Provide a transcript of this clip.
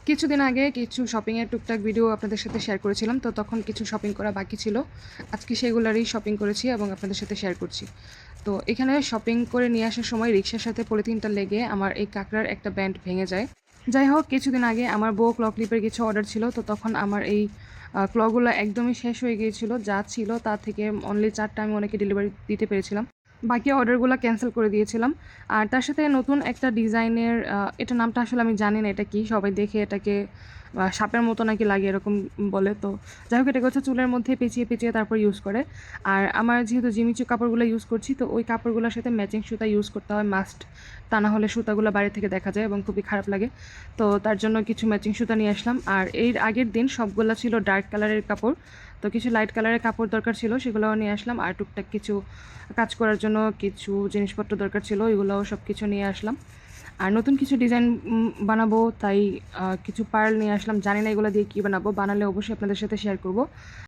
কিছুদিন আগে কিছু শপিংয়ের টুকটাক ভিডিও আপনাদের সাথে শেয়ার করেছিলাম, তো তখন কিছু শপিং করা বাকি ছিল। আজকে সেগুলারই শপিং করেছি এবং আপনাদের সাথে শেয়ার করছি। তো এখানে শপিং করে নিয়ে আসার সময় রিক্সার সাথে পলিথিনটা লেগে আমার এই কাঁকড়ার একটা ব্যান্ড ভেঙে যায়। যাই হোক, কিছুদিন আগে আমার বউ ক্ল ক্লিপের কিছু অর্ডার ছিল, তো তখন আমার এই ক্লগুলো একদমই শেষ হয়ে গিয়েছিল। যা ছিল তা থেকে অনলি 4টা আমি ওনাকে ডেলিভারি দিতে পেরেছিলাম, বাকি অর্ডারগুলো ক্যান্সেল করে দিয়েছিলাম। আর তার সাথে নতুন একটা ডিজাইনের, এটা নামটা আসলে আমি জানি না এটা কি, সবাই দেখে এটাকে সাপের মতো নাকি লাগে এরকম বলে। তো যাই হোক, এটাকে হচ্ছে চুলের মধ্যে পেঁচিয়ে পেঁচিয়ে তারপর ইউজ করে। আর আমার যেহেতু জিমিচু কাপড়গুলো ইউজ করছি, তো ওই কাপড়গুলোর সাথে ম্যাচিং সুতা ইউজ করতে হয় মাস্ট, তা না হলে সুতাগুলো বাইরে থেকে দেখা যায় এবং খুবই খারাপ লাগে। তো তার জন্য কিছু ম্যাচিং সুতা নিয়ে আসলাম। আর এর আগের দিন সবগুলো ছিল ডার্ক কালারের কাপড়, তো কিছু লাইট কালারের কাপড় দরকার ছিল, সেগুলোও নিয়ে আসলাম। আর টুকটাক কিছু কাজ করার জন্য কিছু জিনিসপত্র দরকার ছিল, ওইগুলোও সব কিছু নিয়ে আসলাম। আর নতুন কিছু ডিজাইন বানাবো, তাই কিছু পার্ল নিয়ে আসলাম। জানি না এগুলো দিয়ে কী বানাবো, বানালে অবশ্যই আপনাদের সাথে শেয়ার করব।